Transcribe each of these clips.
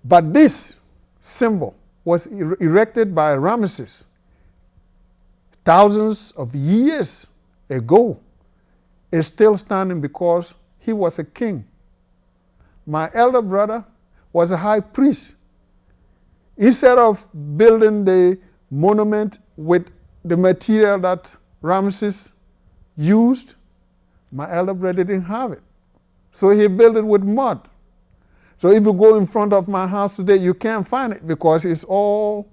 But this symbol was erected by Ramesses thousands of years ago. Is still standing because he was a king. My elder brother was a high priest. Instead of building the monument with the material that Ramesses used, my elder brother didn't have it. So he built it with mud. So if you go in front of my house today, you can't find it because it's all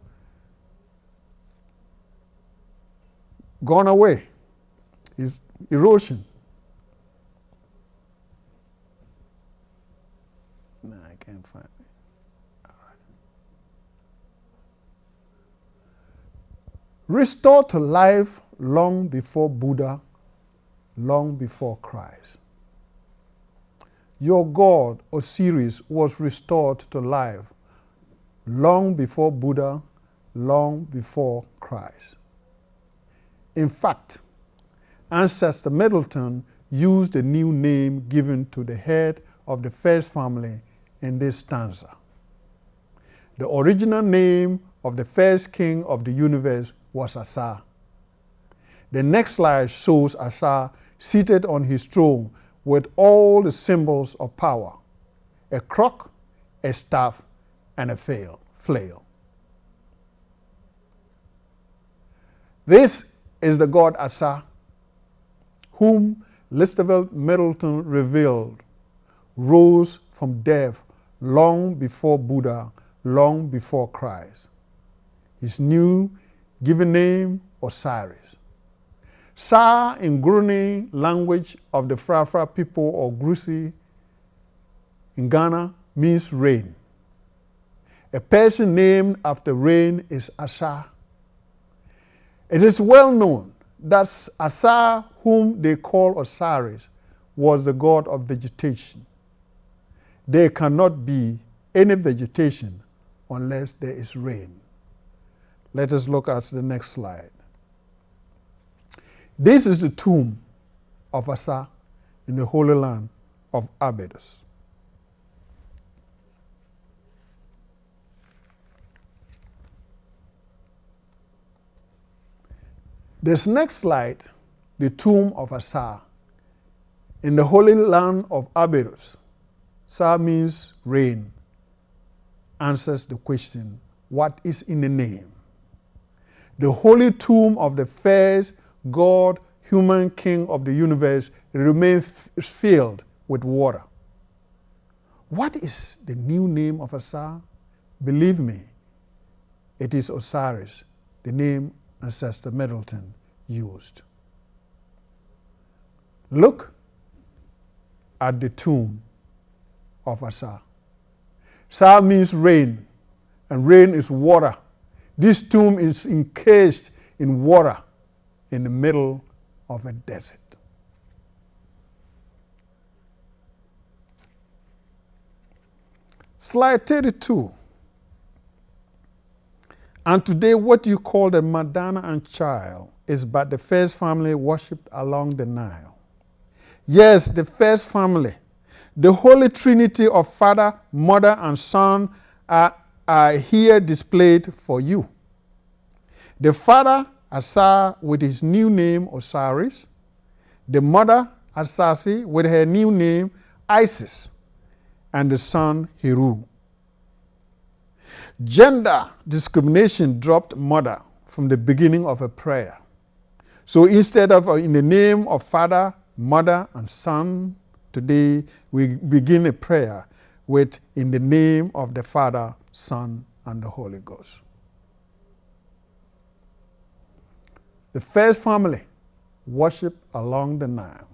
gone away. It's erosion. No, I can't find it. All right. Restored to life long before Buddha, long before Christ. Your God, Osiris, was restored to life long before Buddha, long before Christ. In fact, ancestor Middleton used the new name given to the head of the first family in this stanza. The original name of the first king of the universe was Asa. The next slide shows Asa seated on his throne with all the symbols of power: a crook, a staff, and a flail. This is the god Asa, whom Listervelt Middleton revealed rose from death long before Buddha, long before Christ. His new given name, Osiris. Sa in Guruni language of the Frafra people or Grusi in Ghana means rain. A person named after rain is Asa. It is well known that Asa, whom they call Osiris, was the god of vegetation. There cannot be any vegetation unless there is rain. Let us look at the next slide. This is the tomb of Asa in the Holy Land of Abydos. This next slide, the tomb of Asa in the Holy Land of Abydos. Sa means rain. Answers the question, what is in the name? The holy tomb of the first God, human king of the universe, remains filled with water. What is the new name of Asa? Believe me, it is Osiris, the name ancestor Middleton used. Look at the tomb of Asa. Sa means rain, and rain is water. This tomb is encased in water in the middle of a desert. Slide 32. And today what you call the Madonna and Child is but the first family worshipped along the Nile. Yes, the first family. The Holy Trinity of Father, Mother, and Son are here displayed for you. The Father, Asa, with his new name, Osiris. The Mother, Asasi, with her new name, Isis. And the Son, Heru. Gender discrimination dropped mother from the beginning of a prayer. So instead of in the name of Father, Mother, and Son, today we begin a prayer with in the name of the Father, Son, and the Holy Ghost. The first family worship along the Nile.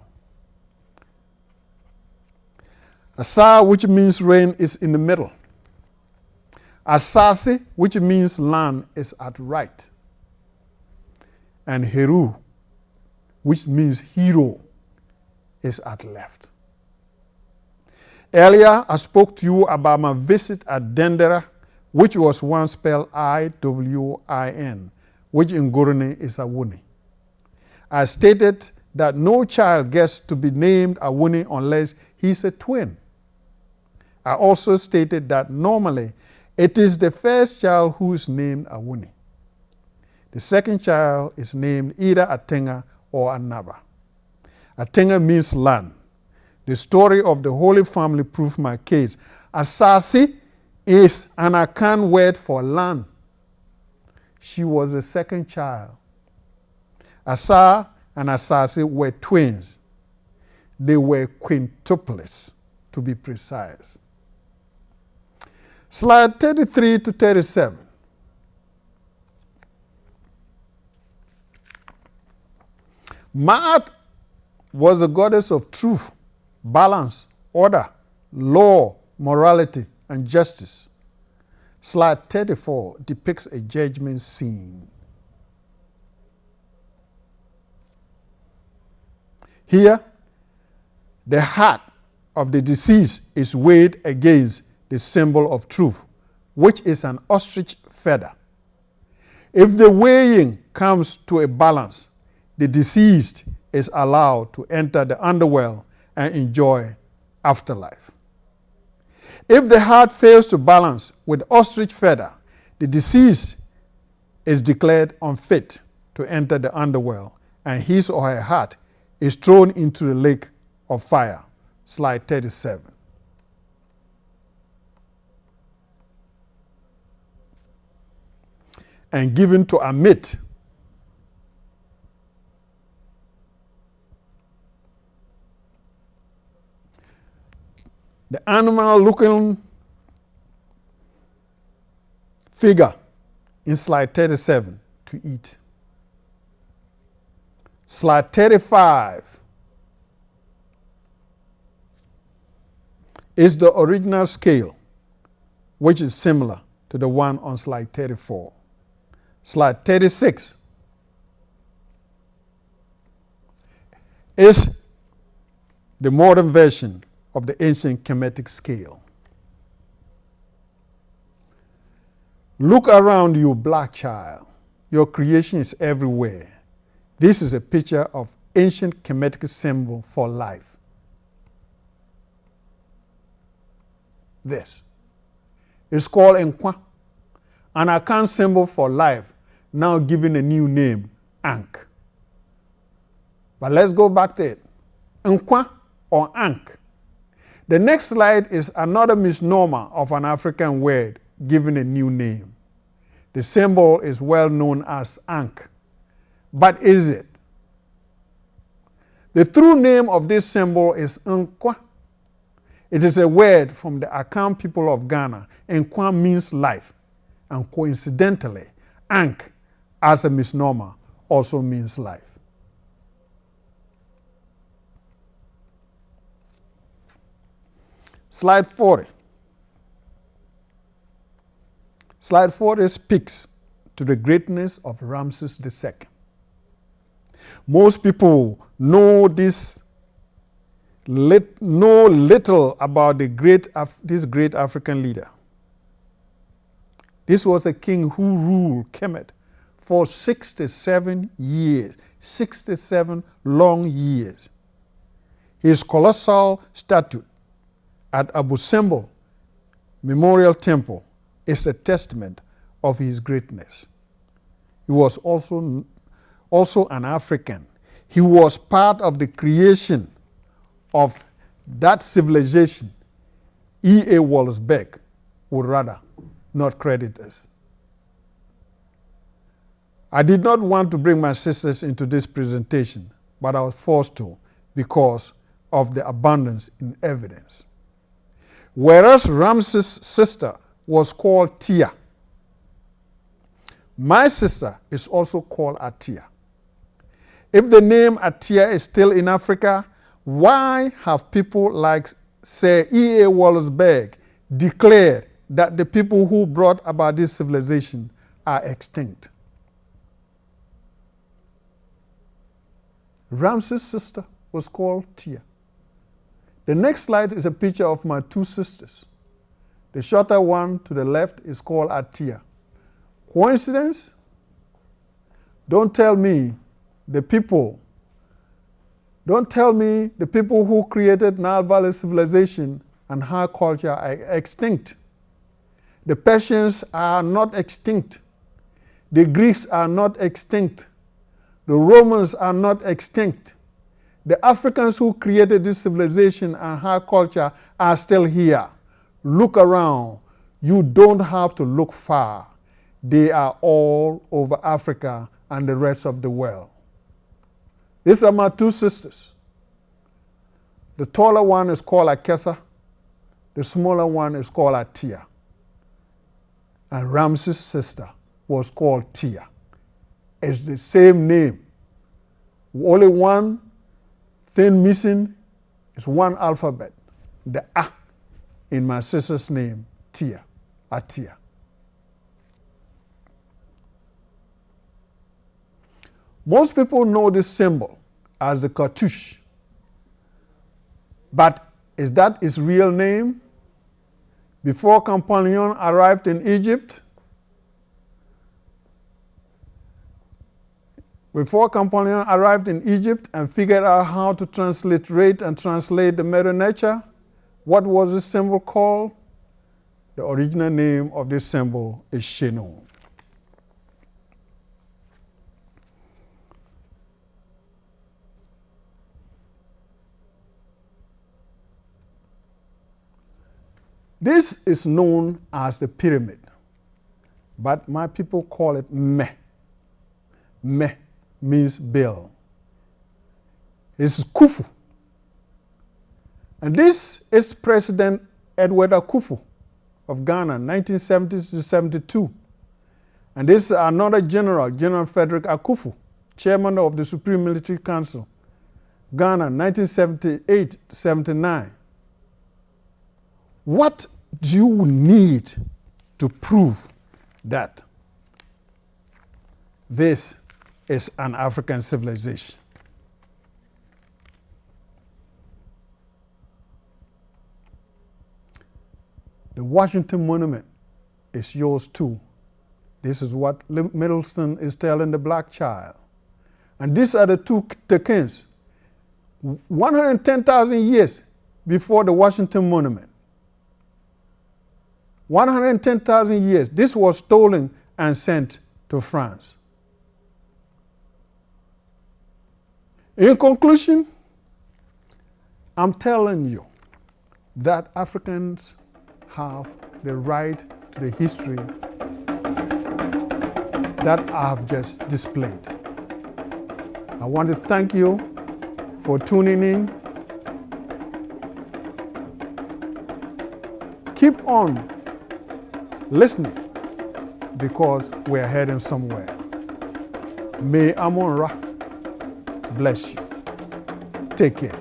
Asa, which means rain, is in the middle. Asasi, which means land, is at right. And Heru, which means hero, is at left. Earlier, I spoke to you about my visit at Dendera, which was once spelled I-W-I-N, which in Guruni is Awuni. I stated that no child gets to be named Awuni unless he's a twin. I also stated that normally it is the first child who is named Awuni. The second child is named either Atenga or Anaba. Atenga means land. The story of the Holy Family proved my case. Asasi is an Akan word for land. She was the second child. Asa and Asasi were twins. They were quintuplets, to be precise. Slide 33 to 37. Ma'at was the goddess of truth, balance, order, law, morality, and justice. Slide 34 depicts a judgment scene. Here, the heart of the deceased is weighed against the symbol of truth, which is an ostrich feather. If the weighing comes to a balance, the deceased is allowed to enter the underworld and enjoy afterlife. If the heart fails to balance with ostrich feather, the deceased is declared unfit to enter the underworld, and his or her heart is thrown into the lake of fire. Slide 37. And given to Amit. The animal-looking figure in slide 37 to eat. Slide 35 is the original scale, which is similar to the one on slide 34. Slide 36 is the modern version of the ancient Kemetic scale. Look around you, black child. Your creation is everywhere. This is a picture of ancient Kemetic symbol for life. This is called Nkwa, an Akan symbol for life, now given a new name, Ankh. But let's go back to it. Nkwa or Ankh. The next slide is another misnomer of an African word given a new name. The symbol is well known as Ankh. But is it? The true name of this symbol is Nkwa. It is a word from the Akan people of Ghana. Nkwa means life. And coincidentally, Ankh, as a misnomer, also means life. Slide 40. Slide 40 speaks to the greatness of Ramses II. Most people know little about this great African leader. This was a king who ruled Kemet for 67 years, 67 long years. His colossal statue at Abu Simbel Memorial Temple is a testament of his greatness. He was also an African. He was part of the creation of that civilization. E.A. Wallace-Beck would rather not credit us. I did not want to bring my sisters into this presentation, but I was forced to because of the abundance in evidence. Whereas Ramses' sister was called Tia, my sister is also called Atia. If the name Atia is still in Africa, why have people like Sir E.A. Wallace-Beck declared that the people who brought about this civilization are extinct? Ramses' sister was called Tia. The next slide is a picture of my two sisters. The shorter one to the left is called Atia. Coincidence? Don't tell me the people who created Nile Valley civilization and high culture are extinct. The Persians are not extinct. The Greeks are not extinct. The Romans are not extinct. The Africans who created this civilization and high culture are still here. Look around. You don't have to look far. They are all over Africa and the rest of the world. These are my two sisters. The taller one is called Akessa. The smaller one is called Atia. And Ramses' sister was called Tia. It's the same name. Only one thing missing is one alphabet. The A in my sister's name, Tia, Atia. Most people know this symbol as the cartouche. But is that its real name? Before Champollion arrived in Egypt, and figured out how to transliterate and translate the Mother Nature, what was this symbol called? The original name of this symbol is Shenu. This is known as the pyramid, but my people call it Meh. Meh means bill. It's Kufu. And this is President Edward Akufu of Ghana, 1970 to 72. And this is another general, General Frederick Akufu, chairman of the Supreme Military Council, Ghana, 1978 to 79. What do you need to prove that this is an African civilization? The Washington Monument is yours too. This is what Middleton is telling the black child. And these are the two Tekins, 110,000 years before the Washington Monument. 110,000 years. This was stolen and sent to France. In conclusion, I'm telling you that Africans have the right to the history that I have just displayed. I want to thank you for tuning in. Keep on listening because we're heading somewhere. May Amon-Ra bless you. Take care.